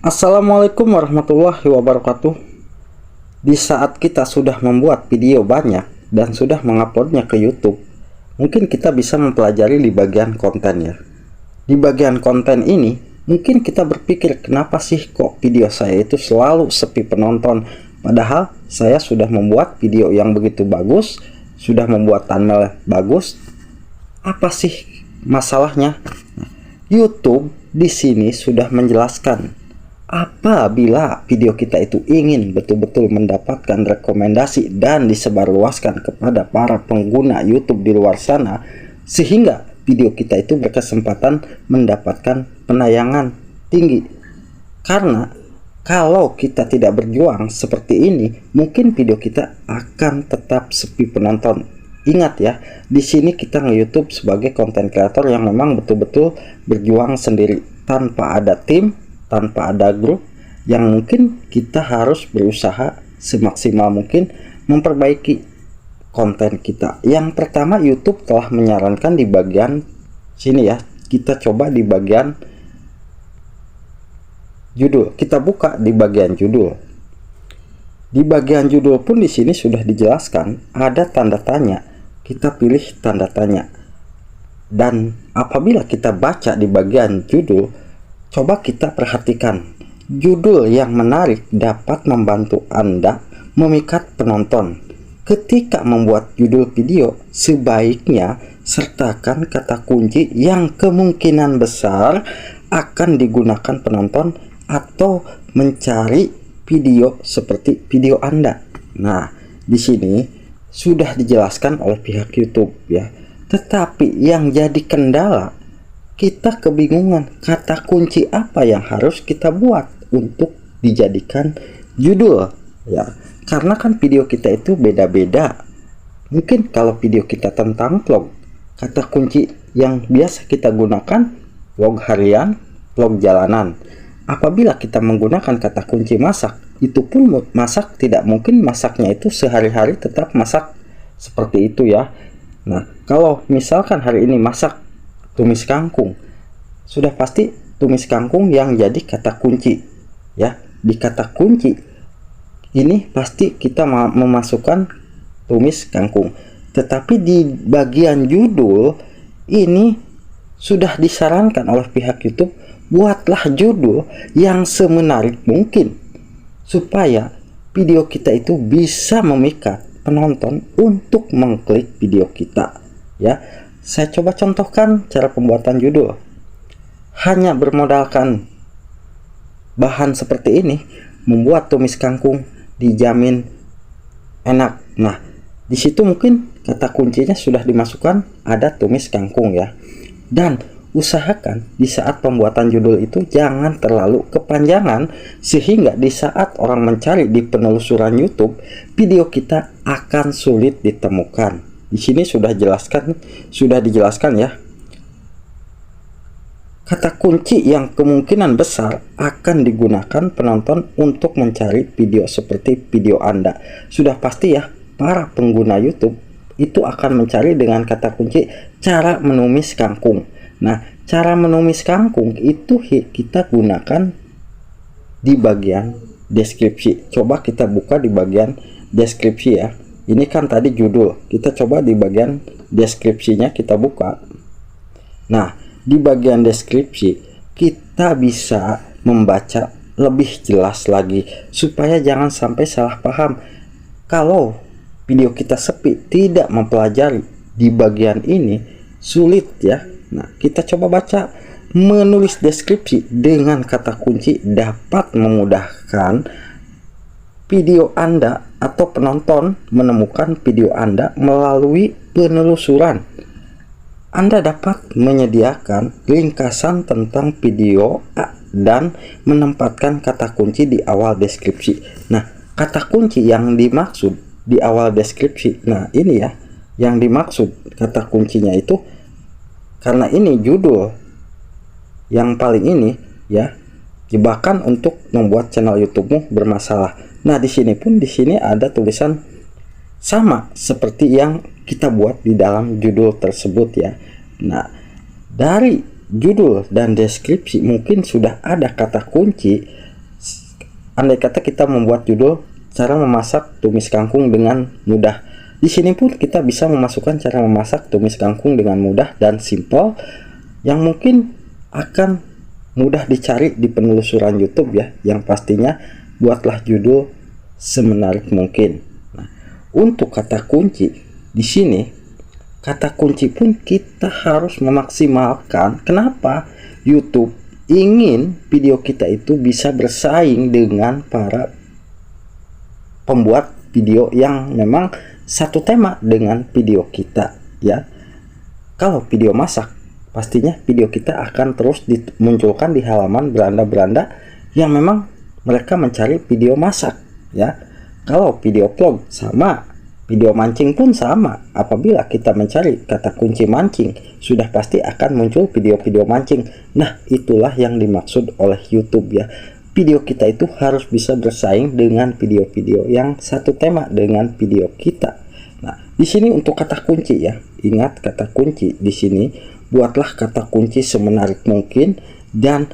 Assalamualaikum warahmatullahi wabarakatuh. Di saat kita sudah membuat video banyak dan sudah menguploadnya ke YouTube, mungkin kita bisa mempelajari di bagian konten ya. Di bagian konten ini, mungkin kita berpikir kenapa sih kok video saya itu selalu sepi penonton. Padahal saya sudah membuat video yang begitu bagus, sudah membuat thumbnail bagus. Apa sih masalahnya? YouTube di sini sudah menjelaskan apabila video kita itu ingin betul-betul mendapatkan rekomendasi dan disebarluaskan kepada para pengguna YouTube di luar sana, sehingga video kita itu berkesempatan mendapatkan penayangan tinggi. Karena kalau kita tidak berjuang seperti ini, mungkin video kita akan tetap sepi penonton. Ingat ya, di sini kita nge-YouTube sebagai konten kreator yang memang betul-betul berjuang sendiri, tanpa ada tim, tanpa ada grup, yang mungkin kita harus berusaha semaksimal mungkin memperbaiki konten kita. Yang pertama, YouTube telah menyarankan di bagian sini ya, kita coba di bagian judul. Kita buka di bagian judul. Di bagian judul pun di sini sudah dijelaskan ada tanda tanya. Kita pilih tanda tanya. Dan apabila kita baca di bagian judul, coba kita perhatikan, judul yang menarik dapat membantu Anda memikat penonton. Ketika membuat judul video, sebaiknya sertakan kata kunci yang kemungkinan besar akan digunakan penonton atau mencari video seperti video Anda. Nah, di sini sudah dijelaskan oleh pihak YouTube ya. Tetapi yang jadi kendala, kita kebingungan kata kunci apa yang harus kita buat untuk dijadikan judul ya, karena kan video kita itu beda-beda. Mungkin kalau video kita tentang vlog, kata kunci yang biasa kita gunakan vlog harian, vlog jalanan. Apabila kita menggunakan kata kunci masak, itu pun masak tidak mungkin masaknya itu sehari-hari tetap masak seperti itu ya. Nah, kalau misalkan hari ini masak tumis kangkung, sudah pasti tumis kangkung yang jadi kata kunci ya. Di kata kunci ini pasti kita memasukkan tumis kangkung. Tetapi di bagian judul ini sudah disarankan oleh pihak YouTube, buatlah judul yang semenarik mungkin supaya video kita itu bisa memikat penonton untuk mengklik video kita ya. Saya coba contohkan cara pembuatan judul. Hanya bermodalkan bahan seperti ini, membuat tumis kangkung dijamin enak. Nah, di situ mungkin kata kuncinya sudah dimasukkan ada tumis kangkung ya. Dan usahakan di saat pembuatan judul itu jangan terlalu kepanjangan, sehingga di saat orang mencari di penelusuran YouTube, video kita akan sulit ditemukan. Di sini sudah dijelaskan ya. Kata kunci yang kemungkinan besar akan digunakan penonton untuk mencari video seperti video Anda. Sudah pasti ya, para pengguna YouTube itu akan mencari dengan kata kunci cara menumis kangkung. Nah, cara menumis kangkung itu kita gunakan di bagian deskripsi. Coba kita buka di bagian deskripsi ya. Ini kan tadi judul, kita coba di bagian deskripsinya kita buka. Nah, di bagian deskripsi kita bisa membaca lebih jelas lagi supaya jangan sampai salah paham. Kalau video kita sepi, tidak mempelajari di bagian ini, sulit ya. Nah, kita coba baca. Menulis deskripsi dengan kata kunci dapat memudahkan video Anda atau penonton menemukan video Anda melalui penelusuran. Anda dapat menyediakan ringkasan tentang video dan menempatkan kata kunci di awal deskripsi. Nah, kata kunci yang dimaksud di awal deskripsi, nah ini ya, yang dimaksud kata kuncinya itu, karena ini judul yang paling ini ya, jebakan untuk membuat channel YouTube-mu bermasalah. Nah, di sini ada tulisan sama seperti yang kita buat di dalam judul tersebut ya. Nah, dari judul dan deskripsi mungkin sudah ada kata kunci andai kata kita membuat judul cara memasak tumis kangkung dengan mudah. Di sini pun kita bisa memasukkan cara memasak tumis kangkung dengan mudah dan simple yang mungkin akan mudah dicari di penelusuran YouTube ya. Yang pastinya buatlah judul semenarik mungkin. Nah, untuk kata kunci di sini, kata kunci pun kita harus memaksimalkan. Kenapa? YouTube ingin video kita itu bisa bersaing dengan para pembuat video yang memang satu tema dengan video kita ya. Kalau video masak, pastinya video kita akan terus dimunculkan di halaman beranda-beranda yang memang mereka mencari video masak ya. Kalau video vlog sama, video mancing pun sama. Apabila kita mencari kata kunci mancing, sudah pasti akan muncul video-video mancing. Nah, itulah yang dimaksud oleh YouTube ya. Video kita itu harus bisa bersaing dengan video-video yang satu tema dengan video kita. Nah, di sini untuk kata kunci ya. Ingat kata kunci di sini, buatlah kata kunci semenarik mungkin dan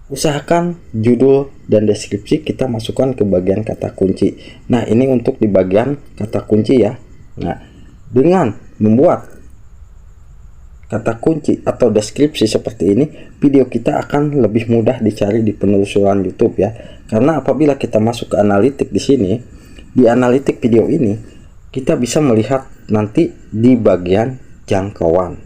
usahakan judul dan deskripsi kita masukkan ke bagian kata kunci. Nah, ini untuk di bagian kata kunci ya. Nah, dengan membuat kata kunci atau deskripsi seperti ini, video kita akan lebih mudah dicari di penelusuran YouTube ya. Karena apabila kita masuk ke analitik di sini, di analitik video ini, kita bisa melihat nanti di bagian jangkauan.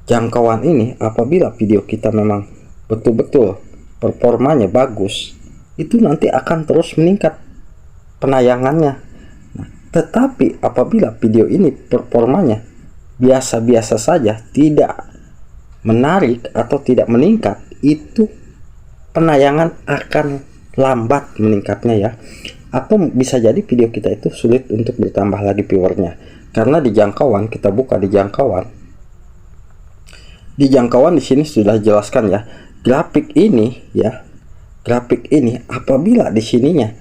Jangkauan ini apabila video kita memang betul-betul performanya bagus, itu nanti akan terus meningkat penayangannya. Nah, tetapi apabila video ini performanya biasa-biasa saja, tidak menarik atau tidak meningkat, itu penayangan akan lambat meningkatnya ya. Atau bisa jadi video kita itu sulit untuk bertambah lagi viewernya. Karena di jangkauan, kita buka di jangkauan. Di jangkauan di sini sudah jelaskan ya. Grafik ini ya, grafik ini apabila di sininya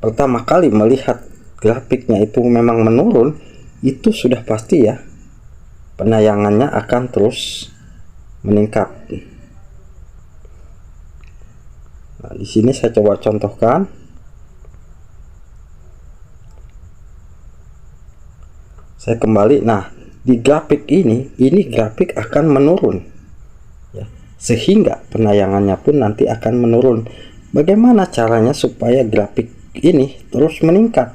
pertama kali melihat grafiknya itu memang menurun, itu sudah pasti ya penayangannya akan terus meningkat. Nah, di sini saya coba contohkan. Saya kembali. Nah, di grafik ini grafik akan menurun ya, sehingga penayangannya pun nanti akan menurun. Bagaimana caranya supaya grafik ini terus meningkat?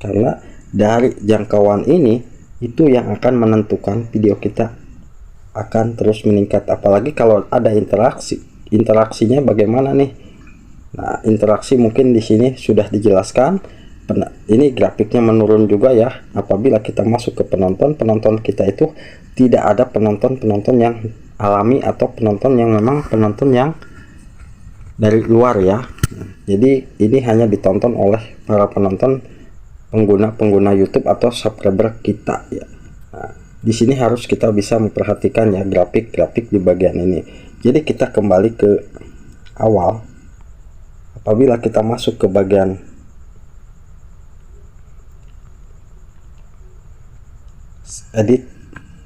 Karena dari jangkauan ini itu yang akan menentukan video kita akan terus meningkat. Apalagi kalau ada interaksinya bagaimana nih? Nah, interaksi mungkin di sini sudah dijelaskan. Ini grafiknya menurun juga ya. Apabila kita masuk ke penonton kita itu tidak ada penonton yang alami atau penonton yang memang penonton yang dari luar ya. Nah, jadi ini hanya ditonton oleh para penonton pengguna YouTube atau subscriber kita ya. Nah, di sini harus kita bisa memperhatikan ya grafik-grafik di bagian ini. Jadi kita kembali ke awal. Apabila kita masuk ke bagian edit,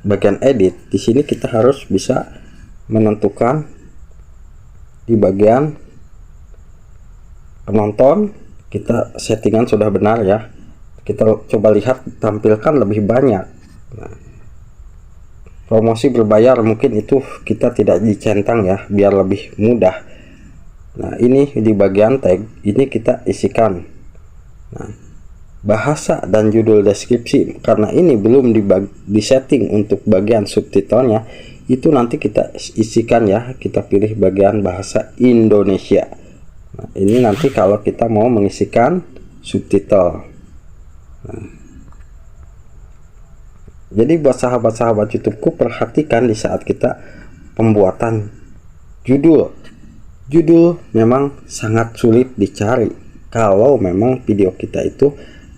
bagian edit, di sini kita harus bisa menentukan di bagian penonton, kita settingan sudah benar ya. Kita coba lihat tampilkan lebih banyak. Nah, promosi berbayar mungkin itu kita tidak dicentang ya, biar lebih mudah. Nah, ini di bagian tag ini kita isikan. Nah, bahasa dan judul deskripsi, karena ini belum disetting untuk bagian subtitlenya, itu nanti kita isikan ya. Kita pilih bagian bahasa Indonesia. Nah, ini nanti kalau kita mau mengisikan subtitle. Nah, jadi buat sahabat-sahabat YouTubeku, perhatikan di saat kita pembuatan judul memang sangat sulit dicari kalau memang video kita itu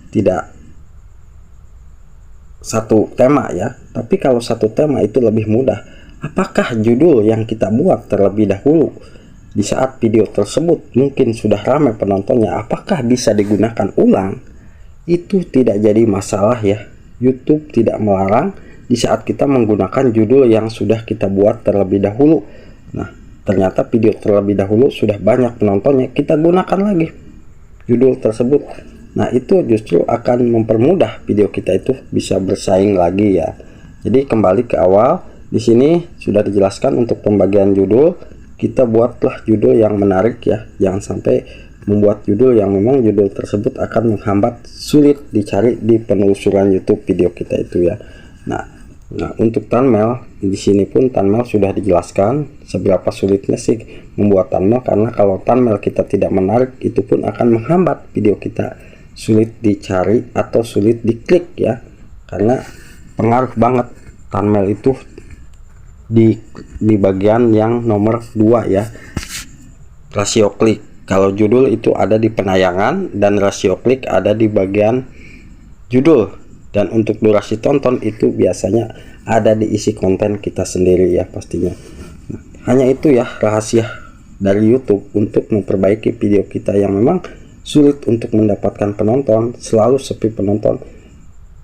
tidak satu tema ya. Tapi kalau satu tema itu lebih mudah. Apakah judul yang kita buat terlebih dahulu di saat video tersebut mungkin sudah ramai penontonnya, apakah bisa digunakan ulang? Itu tidak jadi masalah ya. YouTube tidak melarang di saat kita menggunakan judul yang sudah kita buat terlebih dahulu. Nah, ternyata video terlebih dahulu sudah banyak penontonnya, kita gunakan lagi judul tersebut. Nah, itu justru akan mempermudah video kita itu bisa bersaing lagi ya. Jadi kembali ke awal, di sini sudah dijelaskan untuk pembagian judul, kita buatlah judul yang menarik ya. Jangan sampai membuat judul yang memang judul tersebut akan menghambat, sulit dicari di penelusuran YouTube video kita itu ya. Nah, untuk thumbnail di sini pun thumbnail sudah dijelaskan seberapa sulitnya sih membuat thumbnail, karena kalau thumbnail kita tidak menarik itu pun akan menghambat video kita, sulit dicari atau sulit diklik ya, karena pengaruh banget thumbnail itu di bagian yang nomor 2 ya, rasio klik. Kalau judul itu ada di penayangan dan rasio klik ada di bagian judul, dan untuk durasi tonton itu biasanya ada di isi konten kita sendiri ya pastinya. Nah, hanya itu ya rahasia dari YouTube untuk memperbaiki video kita yang memang sulit untuk mendapatkan penonton, selalu sepi penonton,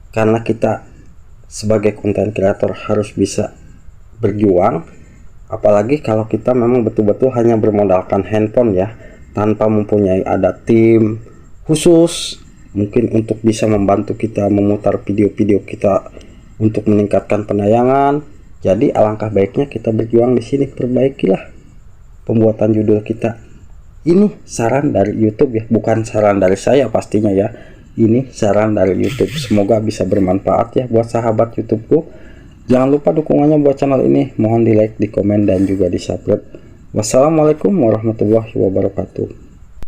karena kita sebagai konten kreator harus bisa berjuang. Apalagi kalau kita memang betul-betul hanya bermodalkan handphone ya, tanpa mempunyai ada tim khusus mungkin untuk bisa membantu kita memutar video-video kita untuk meningkatkan penayangan. Jadi alangkah baiknya kita berjuang di sini, perbaikilah pembuatan judul kita. Ini saran dari YouTube ya, bukan saran dari saya pastinya ya. Ini saran dari YouTube. Semoga bisa bermanfaat ya buat sahabat YouTubeku. Jangan lupa dukungannya buat channel ini. Mohon di like, di komen, dan juga di subscribe. Wassalamualaikum warahmatullahi wabarakatuh.